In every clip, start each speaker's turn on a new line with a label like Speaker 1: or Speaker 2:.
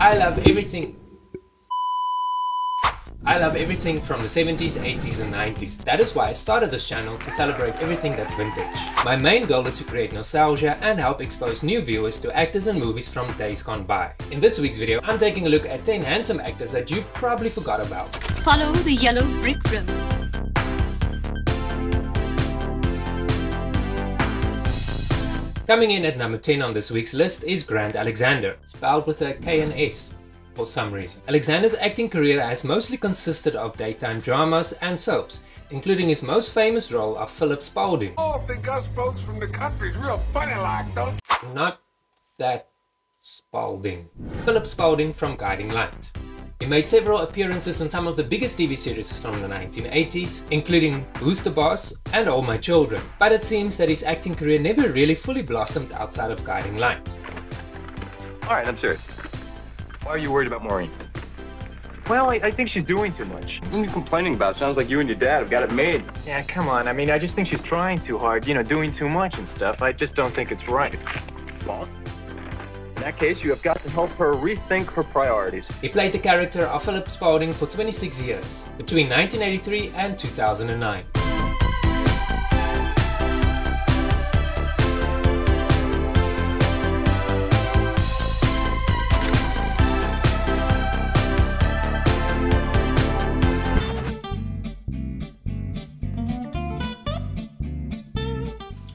Speaker 1: I love everything from the 70s, 80s and 90s. That is why I started this channel, to celebrate everything that's vintage. My main goal is to create nostalgia and help expose new viewers to actors and movies from days gone by. In this week's video, I'm taking a look at 10 handsome actors that you probably forgot about.
Speaker 2: Follow the yellow brick road.
Speaker 1: Coming in at number 10 on this week's list is Aleksander, spelled with a K and S for some reason. Aleksander's acting career has mostly consisted of daytime dramas and soaps, including his most famous role of Philip Spaulding.
Speaker 3: Oh, think us folks from the country's real funny like, don't you?
Speaker 1: Not that Spaulding. Philip Spaulding from Guiding Light. He made several appearances in some of the biggest TV series from the 1980s, including Who's the Boss and All My Children, but it seems that his acting career never really fully blossomed outside of Guiding Light.
Speaker 4: Alright, I'm serious. Why are you worried about Maureen? Well, I think she's doing too much. What are you complaining about? Sounds like you and your dad have got it made. Yeah, come on. I mean, I just think she's trying too hard, you know, doing too much and stuff. I just don't think it's right. Well, in that case, you have got to help her rethink her priorities.
Speaker 1: He played the character of Philip Spaulding for 26 years, between 1983 and 2009.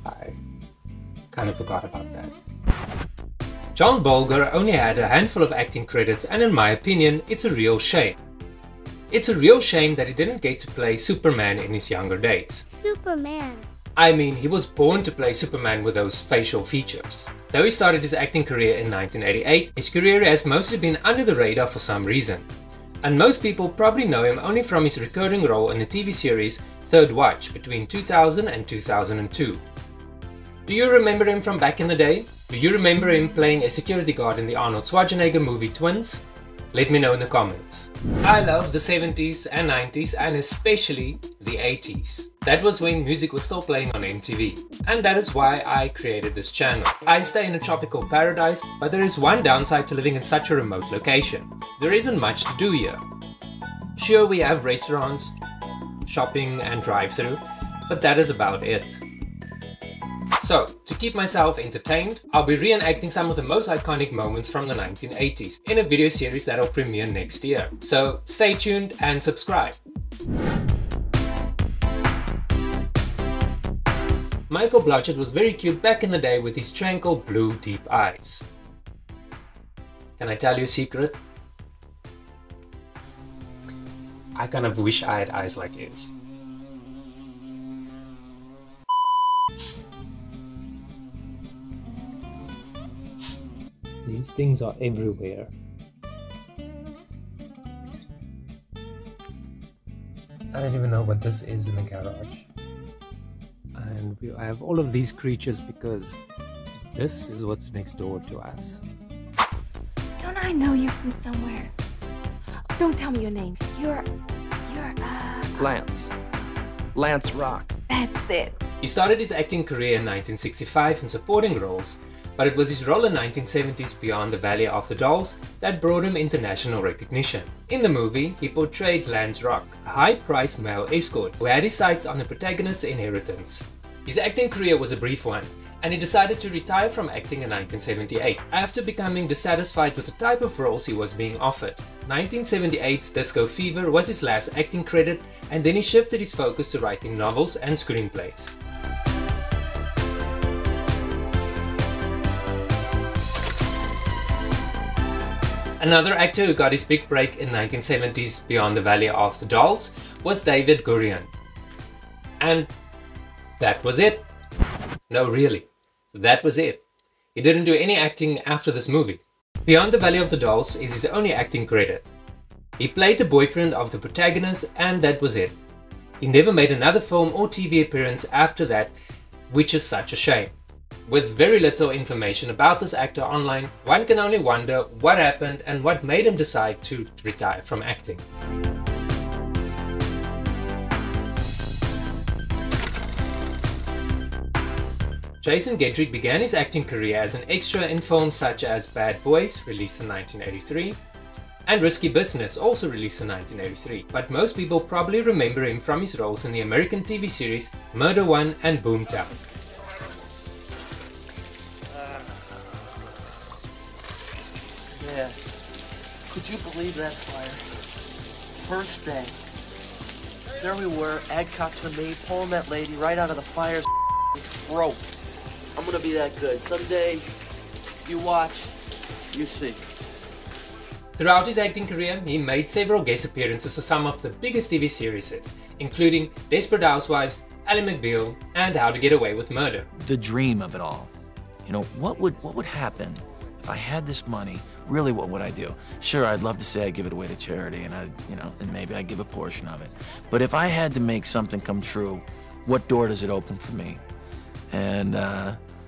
Speaker 1: I kind of forgot about that. John Bolger only had a handful of acting credits, and in my opinion, it's a real shame. It's a real shame that he didn't get to play Superman in his younger days.
Speaker 5: Superman.
Speaker 1: I mean, he was born to play Superman with those facial features. Though he started his acting career in 1988, his career has mostly been under the radar for some reason. And most people probably know him only from his recurring role in the TV series Third Watch between 2000 and 2002. Do you remember him from back in the day? Do you remember him playing a security guard in the Arnold Schwarzenegger movie Twins? Let me know in the comments. I love the 70s and 90s and especially the 80s. That was when music was still playing on MTV. And that is why I created this channel. I stay in a tropical paradise, but there is one downside to living in such a remote location. There isn't much to do here. Sure, we have restaurants, shopping and drive-thru, but that is about it. So, to keep myself entertained, I'll be reenacting some of the most iconic moments from the 1980s in a video series that'll premiere next year. So, stay tuned and subscribe. Michael Blodgett was very cute back in the day with his tranquil blue deep eyes. Can I tell you a secret? I kind of wish I had eyes like his. These things are everywhere. I don't even know what this is in the garage. And I have all of these creatures because this is what's next door to us.
Speaker 6: Don't I know you from somewhere? Don't tell me your name. You're
Speaker 4: Lance. Lance Rock.
Speaker 6: That's it.
Speaker 1: He started his acting career in 1965 in supporting roles, but it was his role in 1970s Beyond the Valley of the Dolls that brought him international recognition. In the movie, he portrayed Lance Rock, a high-priced male escort who had his sights on the protagonist's inheritance. His acting career was a brief one, and he decided to retire from acting in 1978 after becoming dissatisfied with the type of roles he was being offered. 1978's Disco Fever was his last acting credit, and then he shifted his focus to writing novels and screenplays. Another actor who got his big break in 1970s Beyond the Valley of the Dolls was David Gurian. And that was it. No, really. That was it. He didn't do any acting after this movie. Beyond the Valley of the Dolls is his only acting credit. He played the boyfriend of the protagonist and that was it. He never made another film or TV appearance after that, which is such a shame. With very little information about this actor online, one can only wonder what happened and what made him decide to retire from acting. Jason Gedrick began his acting career as an extra in films such as Bad Boys, released in 1983, and Risky Business, also released in 1983, but most people probably remember him from his roles in the American TV series Murder One and Boomtown.
Speaker 5: Yeah. Could you believe that fire? First day. There we were, Adcox and me, pulling that lady right out of the fire's throat. I'm gonna be that good. Someday, you watch, you see.
Speaker 1: Throughout his acting career, he made several guest appearances on some of the biggest TV series, including Desperate Housewives, Ally McBeal, and How to Get Away with Murder.
Speaker 7: The dream of it all. You know, what would happen if I had this money? Really, what would I do? Sure, I'd love to say I'd give it away to charity, and and maybe I'd give a portion of it. But if I had to make something come true, what door does it open for me? And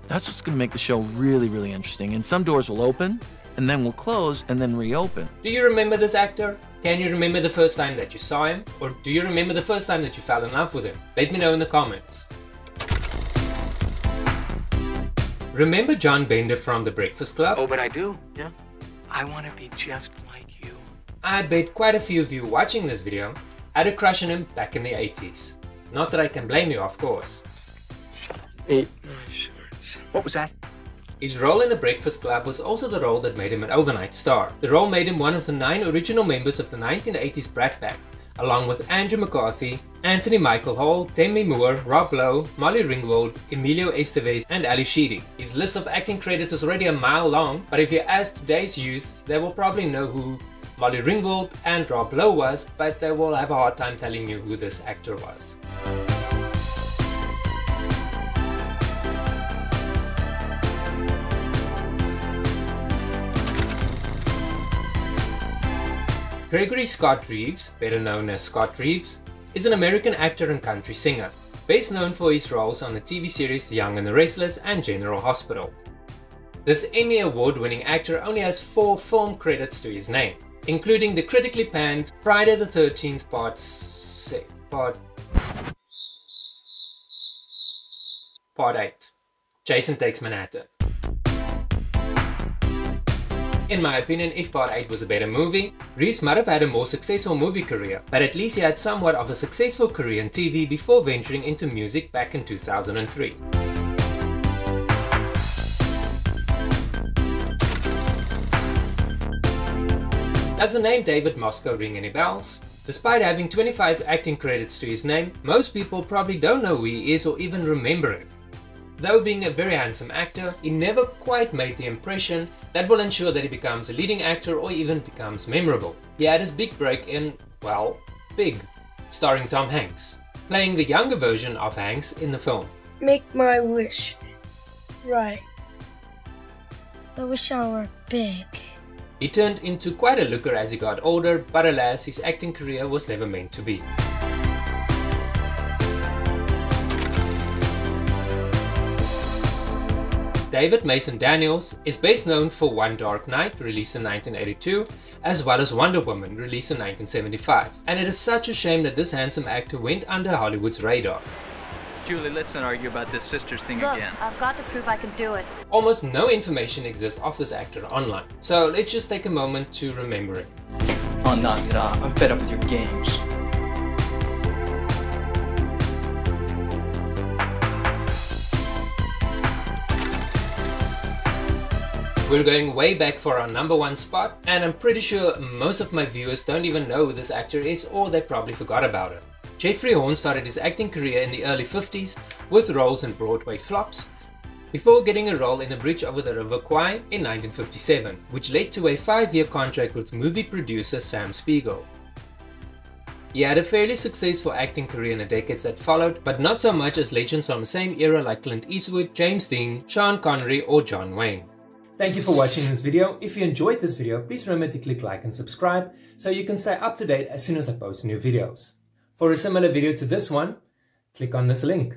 Speaker 7: that's what's going to make the show really, really interesting. And some doors will open, and then will close, and then reopen.
Speaker 1: Do you remember this actor? Can you remember the first time that you saw him? Or do you remember the first time that you fell in love with him? Let me know in the comments. Remember John Bender from The Breakfast Club?
Speaker 8: Oh, but I do. Yeah. I want to be just like you.
Speaker 1: I bet quite a few of you watching this video had a crush on him back in the 80s. Not that I can blame you, of course.
Speaker 8: Eat my shorts. What was that?
Speaker 1: His role in The Breakfast Club was also the role that made him an overnight star. The role made him one of the 9 original members of the 1980s Brat Pack, along with Andrew McCarthy, Anthony Michael Hall, Demi Moore, Rob Lowe, Molly Ringwald, Emilio Estevez, and Ali Sheedy. His list of acting credits is already a mile long, but if you ask today's youth, they will probably know who Molly Ringwald and Rob Lowe was, but they will have a hard time telling you who this actor was. Gregory Scott Reeves, better known as Scott Reeves, is an American actor and country singer, best known for his roles on the TV series Young and the Restless and General Hospital. This Emmy Award-winning actor only has 4 film credits to his name, including the critically panned Friday the 13th Part 8, Jason Takes Manhattan. In my opinion, if Part 8 was a better movie, Reeves might have had a more successful movie career, but at least he had somewhat of a successful career in TV before venturing into music back in 2003. Does the name David Moscow ring any bells? Despite having 25 acting credits to his name, most people probably don't know who he is or even remember him. Though being a very handsome actor, he never quite made the impression that will ensure that he becomes a leading actor or even becomes memorable. He had his big break in, well, Big, starring Tom Hanks, playing the younger version of Hanks in the film.
Speaker 9: Make my wish right. I wish I were big.
Speaker 1: He turned into quite a looker as he got older, but alas, his acting career was never meant to be. David Mason Daniels is best known for One Dark Night, released in 1982, as well as Wonder Woman, released in 1975. And it is such a shame that this handsome actor went under Hollywood's radar.
Speaker 10: Julie, let's not argue about this sisters thing
Speaker 2: Look,
Speaker 10: again.
Speaker 2: I've got to prove I can do it.
Speaker 1: Almost no information exists of this actor online, so let's just take a moment to remember him.
Speaker 10: Oh, knock it off. I'm fed up with your games.
Speaker 1: We're going way back for our #1 spot, and I'm pretty sure most of my viewers don't even know who this actor is, or they probably forgot about him. Geoffrey Horne started his acting career in the early 50s with roles in Broadway flops, before getting a role in The Bridge Over the River Kwai in 1957, which led to a 5-year contract with movie producer Sam Spiegel. He had a fairly successful acting career in the decades that followed, but not so much as legends from the same era like Clint Eastwood, James Dean, Sean Connery or John Wayne. Thank you for watching this video. If you enjoyed this video, please remember to click like and subscribe so you can stay up to date as soon as I post new videos. For a similar video to this one, click on this link.